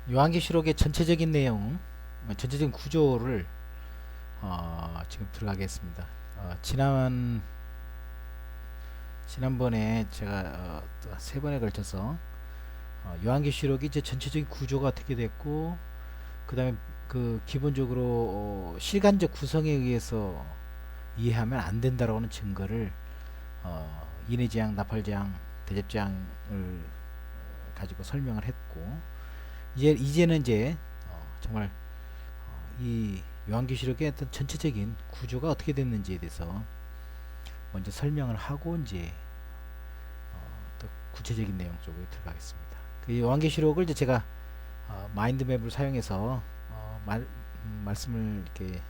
요한계시록의 전체적인 내용, 전체적인 구조를 지금 들어가겠습니다. 지난번에 제가 세 번에 걸쳐서 요한계시록이 이제 전체적인 구조가 어떻게 됐고, 그 다음에 그 기본적으로 시간적 구성에 의해서 이해하면 안 된다라고 하는 증거를 인해재앙, 나팔재앙, 대접재앙을 가지고 설명을 했고, 이제는 이제 정말 이 요한계시록의 어떤 전체적인 구조가 어떻게 됐는지에 대해서 먼저 설명을 하고 이제 또 구체적인 내용 쪽으로 들어가겠습니다. 그 요한계시록을 이제 제가 마인드맵을 사용해서 말씀을 이렇게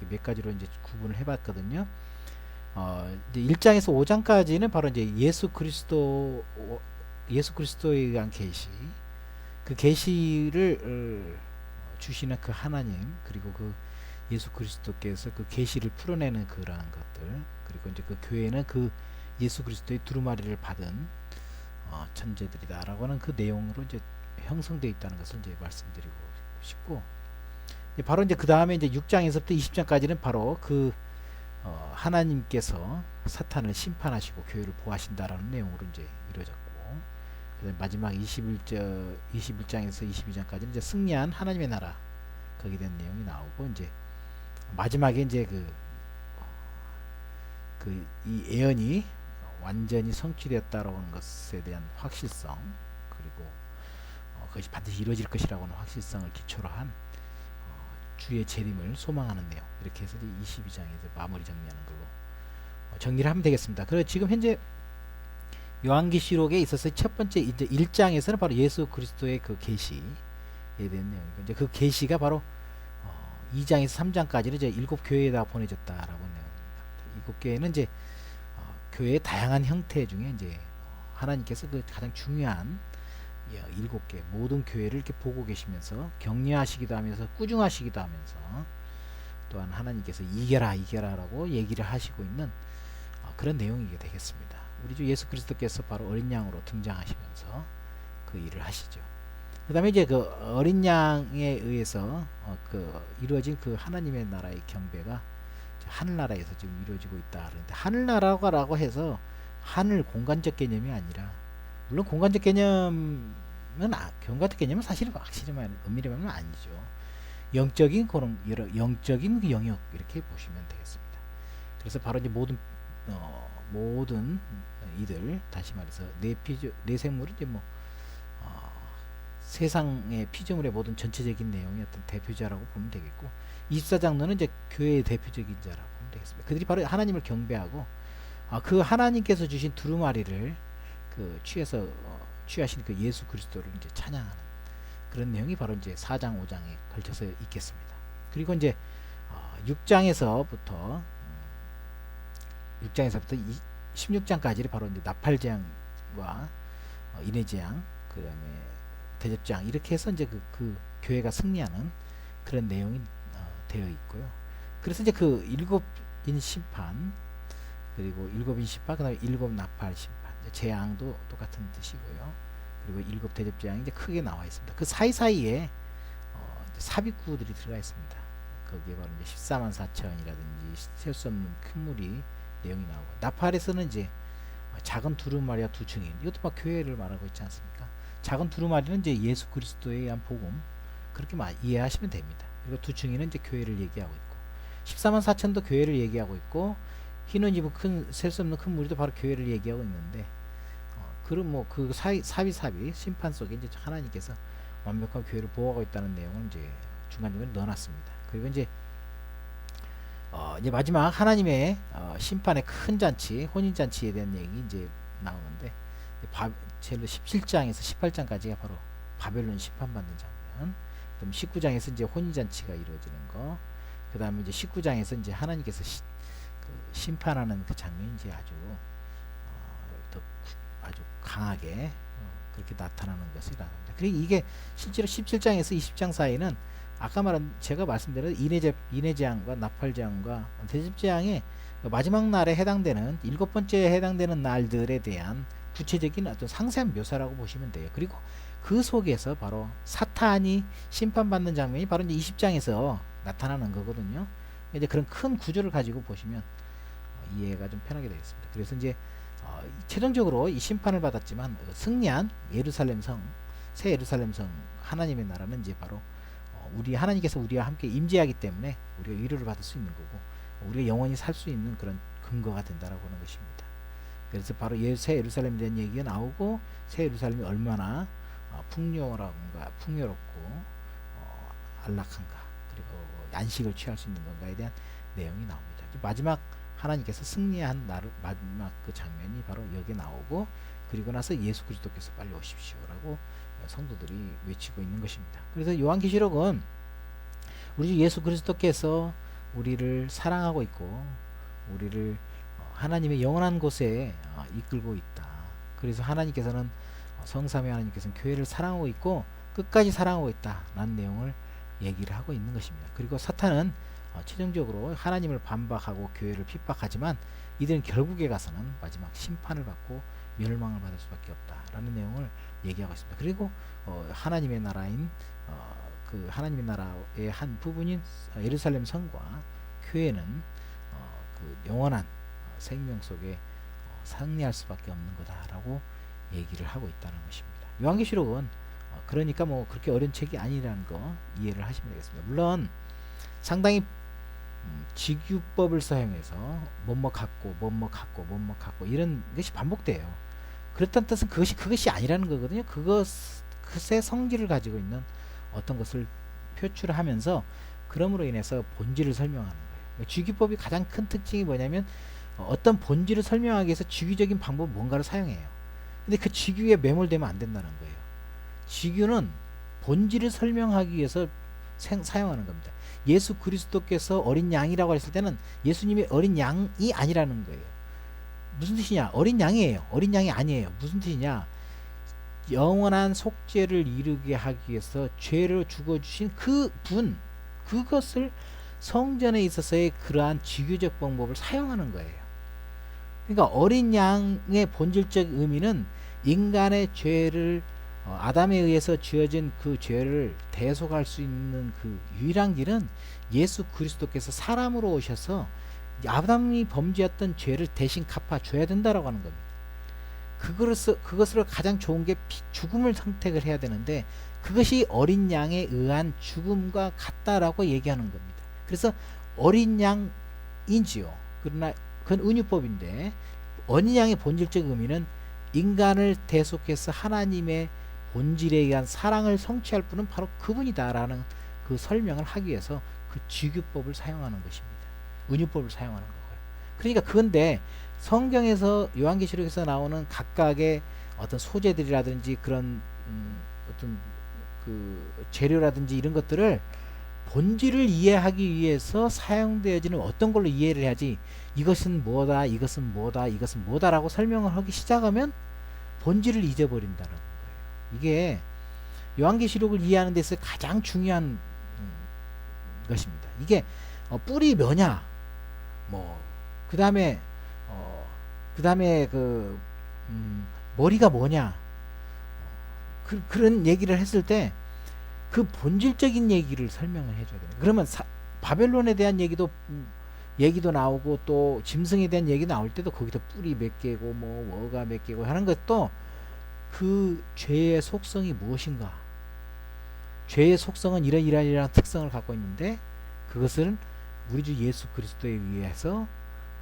몇 가지로 이제 구분을 해봤거든요. 이제 1장에서 5장까지는 바로 이제 예수 그리스도에 의한 계시, 그 계시를 주시는 그 하나님, 그리고 그 예수 그리스도께서 그 계시를 풀어내는 그러한 것들, 그리고 이제 그 교회는 그 예수 그리스도의 두루마리를 받은 천재들이다라고 하는 그 내용으로 이제 형성되어 있다는 것을 이제 말씀드리고 싶고, 바로 이제 그 다음에 이제 6장에서부터 20장까지는 바로 그 하나님께서 사탄을 심판하시고 교회를 보호하신다라는 내용으로 이제 이루어졌고, 그다음 마지막 21장에서 22장까지는 이제 승리한 하나님의 나라, 거기에 대한 내용이 나오고, 이제 마지막에 이제 이 예언이 완전히 성취되었다라고 하는 것에 대한 확실성, 그리고 그것이 반드시 이루어질 것이라고 하는 확실성을 기초로 한 주의 재림을 소망하는 내용, 이렇게 해서 이제 22장에서 마무리 정리하는 걸로 정리를 하면 되겠습니다. 그리고 지금 현재 요한계시록에 있어서 첫 번째 이제 1장에서는 바로 예수 그리스도의 그 계시에 대한 내용이고, 이제 그 계시가 바로 2장에서 3장까지는 이제 7교회에다 보내졌다라고 내용입니다. 7교회는 이제 교회의 다양한 형태 중에 이제 하나님께서 그 가장 중요한 7개 모든 교회를 이렇게 보고 계시면서 격려하시기도 하면서 꾸중하시기도 하면서, 또한 하나님께서 이겨라라고 얘기를 하시고 있는 그런 내용이 되겠습니다. 우리 주 예수 그리스도께서 바로 어린 양으로 등장하시면서 그 일을 하시죠. 그 다음에 이제 그 어린 양에 의해서 이루어진 그 하나님의 나라의 경배가 하늘나라에서 지금 이루어지고 있다. 그런데 하늘나라라고 해서 하늘 공간적 개념이 아니라, 물론 공간적 개념은 사실은 확실히 말하면 엄밀히 말하면 아니죠. 영적인 그런 영적인 그 영역, 이렇게 보시면 되겠습니다. 그래서 바로 이제 모든 이들, 다시 말해서 내 생물은 이제 세상의 피조물의 모든 전체적인 내용의 어떤 대표자라고 보면 되겠고, 24장로는 이제 교회의 대표적인 자라고 보면 되겠습니다. 그들이 바로 하나님을 경배하고 그 하나님께서 주신 두루마리를 취하신 그 예수 그리스도를 이제 찬양하는 그런 내용이 바로 이제 4장 5장에 걸쳐서 있겠습니다. 그리고 이제 6장에서부터 16장까지를 바로 이제 나팔재앙과 인해재앙, 그다음에 대접재앙, 이렇게 해서 이제 그 교회가 승리하는 그런 내용이 되어 있고요. 그래서 이제 그 7인 심판, 그리고 7인 심판, 그다음에 7 나팔 심판, 재앙도 똑같은 뜻이고요. 그리고 7 대접재앙이 이제 크게 나와 있습니다. 그 사이사이에 삽입구들이 들어가 있습니다. 거기에 바로 이제 14만 4천이라든지 셀 수 없는 큰 물이 내용이 나오고, 나팔에서는 이제 작은 두루마리와 두 증인, 이것도 막 교회를 말하고 있지 않습니까? 작은 두루마리는 이제 예수 그리스도에 의한 복음, 그렇게 이해하시면 됩니다. 그리고 두 증인은 이제 교회를 얘기하고 있고, 14만 4천도 교회를 얘기하고 있고, 흰옷 입은 셀 수 없는 큰 무리도 바로 교회를 얘기하고 있는데, 그럼 그 사비 심판 속에 이제 하나님께서 완벽한 교회를 보호하고 있다는 내용을 이제 중간중간에 넣어놨습니다. 그리고 이제 마지막 하나님의 심판의 큰 잔치, 혼인 잔치에 대한 얘기 이제 나오는데, 제일 17장에서 18장까지가 바로 바벨론 심판받는 장면. 그다음 19장에서 이제 혼인 잔치가 이루어지는 거. 그다음에 이제 19장에서 이제 하나님께서 심판하는 그 장면이 이제 아주 강하게 그렇게 나타나는 것이 나옵니다. 그리고 이게 실제로 17장에서 20장 사이는 아까 제가 말씀드린 인해재앙과 나팔재앙과 대접재앙의 마지막 날에 해당되는 7번째에 해당되는 날들에 대한 구체적인 어떤 상세한 묘사라고 보시면 돼요. 그리고 그 속에서 바로 사탄이 심판받는 장면이 바로 이제 20장에서 나타나는 거거든요. 이제 그런 큰 구조를 가지고 보시면 이해가 좀 편하게 되겠습니다. 그래서 이제 최종적으로 이 심판을 받았지만 승리한 예루살렘 성, 새 예루살렘 성, 하나님의 나라는 이제 바로 우리 하나님께서 우리와 함께 임재하기 때문에 우리가 위로를 받을 수 있는 거고, 우리가 영원히 살 수 있는 그런 근거가 된다라고 하는 것입니다. 그래서 바로 새 예루살렘에 대한 얘기가 나오고, 새 예루살렘이 얼마나 풍요롭고 안락한가, 그리고 안식을 취할 수 있는 건가에 대한 내용이 나옵니다. 마지막 하나님께서 승리한 마지막 그 장면이 바로 여기에 나오고, 그리고 나서 예수 그리스도께서 빨리 오십시오라고 성도들이 외치고 있는 것입니다. 그래서 요한계시록은 우리 주 예수 그리스도께서 우리를 사랑하고 있고, 우리를 하나님의 영원한 곳에 이끌고 있다. 그래서 하나님께서는 성삼위 하나님께서는 교회를 사랑하고 있고 끝까지 사랑하고 있다라는 내용을 얘기를 하고 있는 것입니다. 그리고 사탄은 최종적으로 하나님을 반박하고 교회를 핍박하지만 이들은 결국에 가서는 마지막 심판을 받고 멸망을 받을 수밖에 없다라는 내용을 얘기하고 있습니다. 그리고 하나님의 나라인 그 하나님의 나라의 한 부분인 예루살렘 성과 교회는 그 영원한 생명 속에 승리할 수밖에 없는 거다라고 얘기를 하고 있다는 것입니다. 요한계시록은 그러니까 뭐 그렇게 어려운 책이 아니라는 거 이해를 하시면 되겠습니다. 물론 상당히 직유법을 사용해서 뭐뭐 갖고 이런 것이 반복돼요. 그렇다는 뜻은 그것이 아니라는 거거든요. 그것의 성질을 가지고 있는 어떤 것을 표출하면서 그럼으로 인해서 본질을 설명하는 거예요. 직유법이 가장 큰 특징이 뭐냐면 어떤 본질을 설명하기 위해서 직유적인 방법 뭔가를 사용해요. 근데 그 직유에 매몰되면 안 된다는 거예요. 직유는 본질을 설명하기 위해서 사용하는 겁니다. 예수 그리스도께서 어린 양이라고 했을 때는 예수님이 어린 양이 아니라는 거예요. 무슨 뜻이냐? 어린 양이에요. 어린 양이 아니에요. 무슨 뜻이냐? 영원한 속죄를 이루게 하기 위해서 죄를 죽어주신 그것을 성전에 있어서의 그러한 직유적 방법을 사용하는 거예요. 그러니까 어린 양의 본질적 의미는 인간의 죄를 아담에 의해서 지어진 그 죄를 대속할 수 있는 그 유일한 길은 예수 그리스도께서 사람으로 오셔서 아담이 범죄했던 죄를 대신 갚아줘야 된다라고 하는 겁니다. 그것으로 가장 좋은 게 죽음을 선택을 해야 되는데 그것이 어린 양에 의한 죽음과 같다라고 얘기하는 겁니다. 그래서 어린 양인지요. 그러나 그건 은유법인데 어린 양의 본질적 의미는 인간을 대속해서 하나님의 본질에 의한 사랑을 성취할 분은 바로 그분이다라는 그 설명을 하기 위해서 그 직유법을 사용하는 것입니다. 은유법을 사용하는 거고요. 그러니까 그건데 성경에서 요한계시록에서 나오는 각각의 어떤 소재들이라든지 그런 어떤 그 재료라든지 이런 것들을 본질을 이해하기 위해서 사용되어지는 어떤 걸로 이해를 해야지 이것은 뭐다, 이것은 뭐다, 이것은 뭐다라고 설명을 하기 시작하면 본질을 잊어버린다는 거예요. 이게 요한계시록을 이해하는 데서 가장 중요한 것입니다. 이게 뿔이 뭐냐, 그 다음에 머리가 뭐냐, 그런 얘기를 했을 때 그 본질적인 얘기를 설명을 해줘야 돼요. 그러면 바벨론에 대한 얘기도 나오고 또 짐승에 대한 얘기 나올 때도 거기도 뿔이 몇 개고 뭐가 몇 개고 하는 것도 그 죄의 속성이 무엇인가, 죄의 속성은 이러이러한 특성을 갖고 있는데 그것은 우리 주 예수 그리스도에 의해서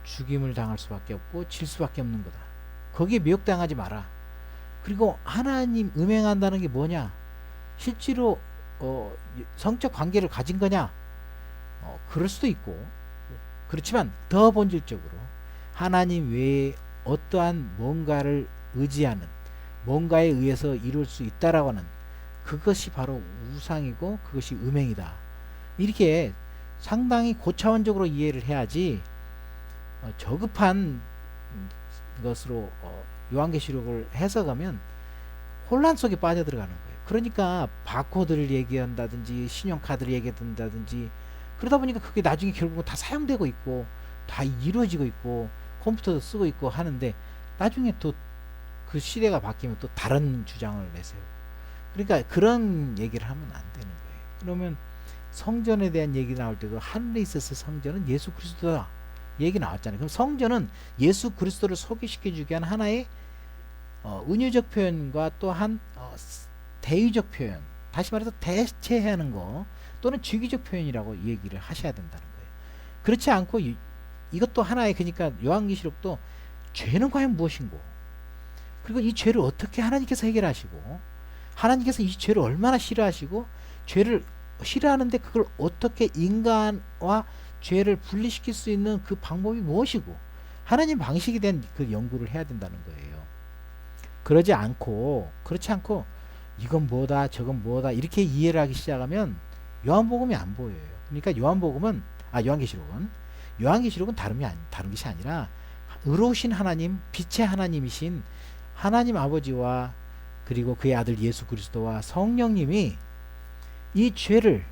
죽임을 당할 수밖에 없고 질 수밖에 없는 거다. 거기에 미혹당하지 마라. 그리고 하나님 음행한다는 게 뭐냐, 실제로 성적 관계를 가진 거냐, 그럴 수도 있고, 그렇지만 더 본질적으로 하나님 외에 어떠한 뭔가를 의지하는, 뭔가에 의해서 이룰 수 있다라고 하는 그것이 바로 우상이고 그것이 음행이다. 이렇게 상당히 고차원적으로 이해를 해야지 저급한 것으로 요한계시록을 해석하면 혼란 속에 빠져들어가는 거예요. 그러니까 바코드를 얘기한다든지 신용카드를 얘기한다든지 그러다 보니까 그게 나중에 결국은 다 사용되고 있고 다 이루어지고 있고 컴퓨터도 쓰고 있고 하는데 나중에 또 그 시대가 바뀌면 또 다른 주장을 내세요. 그러니까 그런 얘기를 하면 안 되는 거예요. 그러면 성전에 대한 얘기 나올 때도 하늘에 있어서 성전은 예수 그리스도다 얘기 나왔잖아요. 그럼 성전은 예수 그리스도를 소개시켜 주기 위한 하나의 은유적 표현과 또한 대의적 표현, 다시 말해서 대체하는 거 또는 주기적 표현이라고 얘기를 하셔야 된다는 거예요. 그렇지 않고 이것도 하나의, 그러니까 요한계시록도 죄는 과연 무엇인고, 그리고 이 죄를 어떻게 하나님께서 해결하시고, 하나님께서 이 죄를 얼마나 싫어하시고, 죄를 싫어하는데 그걸 어떻게 인간과 죄를 분리시킬 수 있는 그 방법이 무엇이고, 하나님 방식에 대한 그 연구를 해야 된다는 거예요. 그렇지 않고 이건 뭐다 저건 뭐다 이렇게 이해를 하기 시작하면 요한복음이 안 보여요. 그러니까 요한계시록은 다른 것이 아니라 의로우신 하나님, 빛의 하나님이신 하나님 아버지와 그리고 그의 아들 예수 그리스도와 성령님이 이 죄를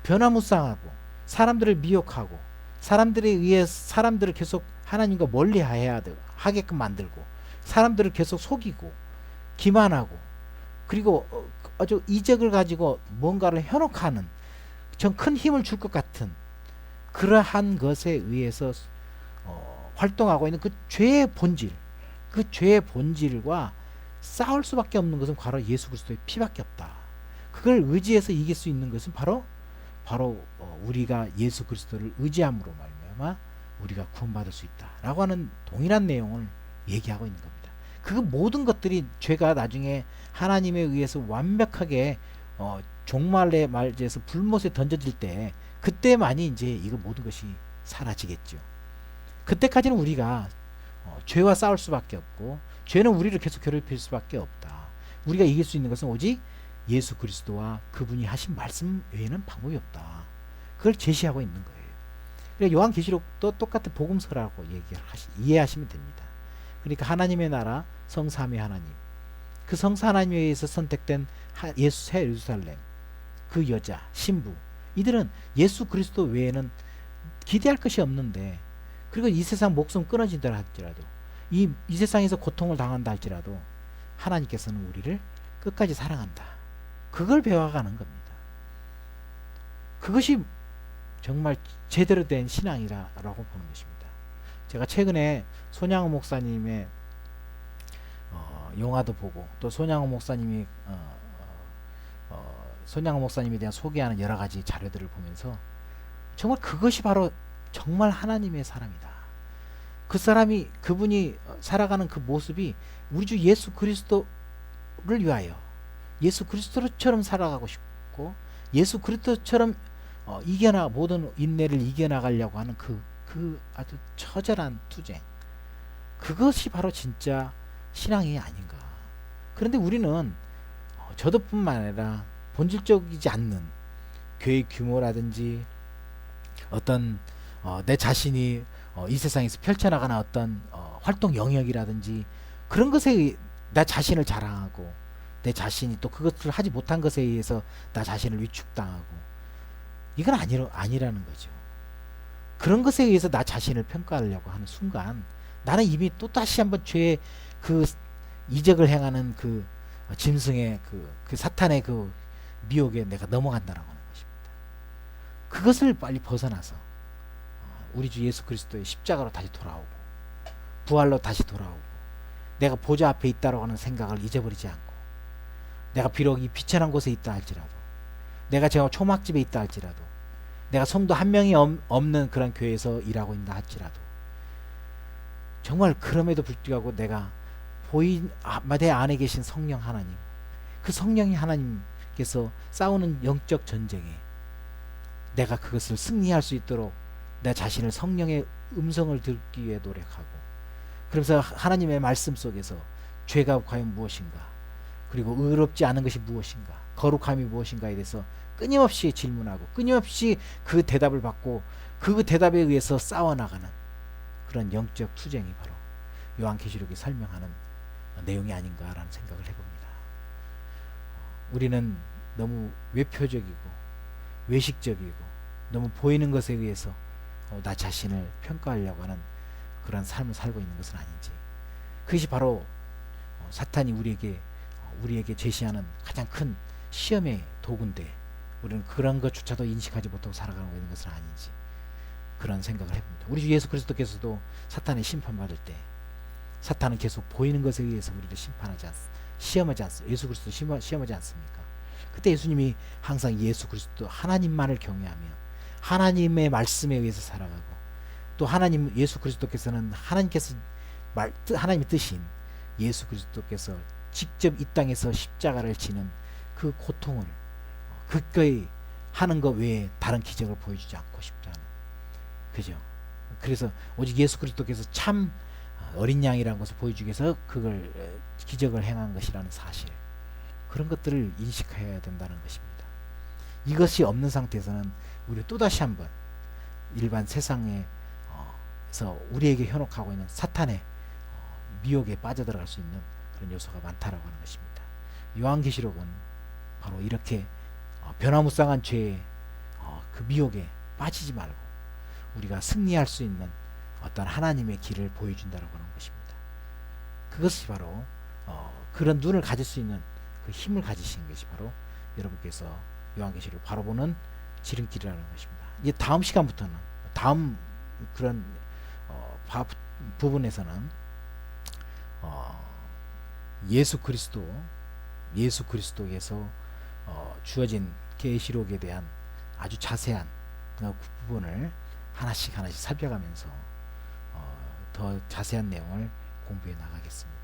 변화무쌍하고 사람들을 미혹하고 사람들에 의해 사람들을 계속 하나님과 멀리 하게끔 만들고 사람들을 계속 속이고 기만하고 그리고 아주 이적을 가지고 뭔가를 현혹하는 전 큰 힘을 줄 것 같은 그러한 것에 의해서 활동하고 있는 그 죄의 본질, 그 죄의 본질과 싸울 수밖에 없는 것은 바로 예수 그리스도의 피밖에 없다. 그걸 의지해서 이길 수 있는 것은 바로 우리가 예수 그리스도를 의지함으로 말미암아 우리가 구원받을 수 있다라고 하는 동일한 내용을 얘기하고 있는 겁니다. 그 모든 것들이 죄가 나중에 하나님에 의해서 완벽하게 종말의 말에서 불못에 던져질 때 그때만이 이제 이거 모든 것이 사라지겠죠. 그때까지는 우리가 죄와 싸울 수밖에 없고 죄는 우리를 계속 괴롭힐 수밖에 없다. 우리가 이길 수 있는 것은 오직 예수 그리스도와 그분이 하신 말씀 외에는 방법이 없다. 그걸 제시하고 있는 거예요. 그러니까 요한계시록도 똑같은 복음서라고 이해하시면 됩니다. 그러니까 하나님의 나라, 성삼위 하나님, 그 성사 하나님에 의해서 선택된 새 예루살렘, 그 여자, 신부, 이들은 예수 그리스도 외에는 기대할 것이 없는데, 그리고 이 세상 목숨 끊어진다 할지라도, 이 세상에서 고통을 당한다 할지라도 하나님께서는 우리를 끝까지 사랑한다. 그걸 배워가는 겁니다. 그것이 정말 제대로 된 신앙이라고 보는 것입니다. 제가 최근에 손양호 목사님의 영화도 보고 또 손양호 목사님이 손양호 목사님에 대한 소개하는 여러 가지 자료들을 보면서 정말 그것이 바로 정말 하나님의 사람이다. 그분이 살아가는 그 모습이 우리 주 예수 그리스도를 위하여 예수 그리스도처럼 살아가고 싶고 예수 그리스도처럼 모든 인내를 이겨나가려고 하는 그 아주 처절한 투쟁, 그것이 바로 진짜 신앙이 아닌가. 그런데 우리는 저도뿐만 아니라 본질적이지 않는 교회 규모라든지 어떤 내 자신이 이 세상에서 펼쳐나가는 어떤 활동 영역이라든지 그런 것에 나 자신을 자랑하고 내 자신이 또 그것을 하지 못한 것에 의해서 나 자신을 위축당하고, 이건 아니라는 거죠. 그런 것에 의해서 나 자신을 평가하려고 하는 순간 나는 이미 또 다시 한번 죄의 그 이적을 행하는 그 짐승의 그 사탄의 그 미혹에 내가 넘어간다라고 하는 것입니다. 그것을 빨리 벗어나서 우리 주 예수 그리스도의 십자가로 다시 돌아오고 부활로 다시 돌아오고 내가 보좌 앞에 있다라고 하는 생각을 잊어버리지 않고, 내가 비록 이 비천한 곳에 있다 할지라도, 내가 제가 초막집에 있다 할지라도, 내가 성도 한 명이 없는 그런 교회에서 일하고 있다 할지라도, 정말 그럼에도 불구하고 내가 내 안에 계신 성령 하나님, 그 성령이 하나님께서 싸우는 영적 전쟁에 내가 그것을 승리할 수 있도록 내 자신을 성령의 음성을 듣기 위해 노력하고, 그러면서 하나님의 말씀 속에서 죄가 과연 무엇인가, 그리고 의롭지 않은 것이 무엇인가, 거룩함이 무엇인가에 대해서 끊임없이 질문하고 끊임없이 그 대답을 받고 그 대답에 의해서 싸워나가는 그런 영적 투쟁이 바로 요한계시록이 설명하는 내용이 아닌가라는 생각을 해봅니다. 우리는 너무 외표적이고 외식적이고 너무 보이는 것에 의해서 나 자신을 평가하려고 하는 그런 삶을 살고 있는 것은 아닌지, 그것이 바로 사탄이 우리에게 우리에게 제시하는 가장 큰 시험의 도구인데 우리는 그런 것조차도 인식하지 못하고 살아가고 있는 것은 아닌지 그런 생각을 해봅니다. 우리 주 예수 그리스도께서도 사탄의 심판받을 때 사탄은 계속 보이는 것에 의해서 우리를 시험하지 않습니까? 예수 그리스도 시험하지 않습니까? 그때 예수님이 항상 예수 그리스도 하나님만을 경외하며 하나님의 말씀에 의해서 살아가고 또 하나님 예수 그리스도께서는 하나님의 뜻인 예수 그리스도께서 직접 이 땅에서 십자가를 지는 그 고통을 그거에 하는 것 외에 다른 기적을 보여주지 않고 싶다는 그죠? 그래서 오직 예수 그리스도께서 참 어린 양이라는 것을 보여주기 위해서 그걸 기적을 행한 것이라는 사실 그런 것들을 인식해야 된다는 것입니다. 이것이 없는 상태에서는 우리 또다시 한번 일반 세상에서 우리에게 현혹하고 있는 사탄의 미혹에 빠져들어갈 수 있는 그런 요소가 많다라고 하는 것입니다. 요한계시록은 바로 이렇게 변화무쌍한 죄의 그 미혹에 빠지지 말고 우리가 승리할 수 있는 어떤 하나님의 길을 보여준다라고 하는 것입니다. 그것이 바로 그런 눈을 가질 수 있는 그 힘을 가지신 것이 바로 여러분께서 요한계시록을 바라보는 지름길이라는 것입니다. 이제 다음 시간부터는 다음 그런 부분에서는 예수 그리스도에서 주어진 계시록에 대한 아주 자세한 그 부분을 하나씩 살펴가면서 더 자세한 내용을 공부해 나가겠습니다.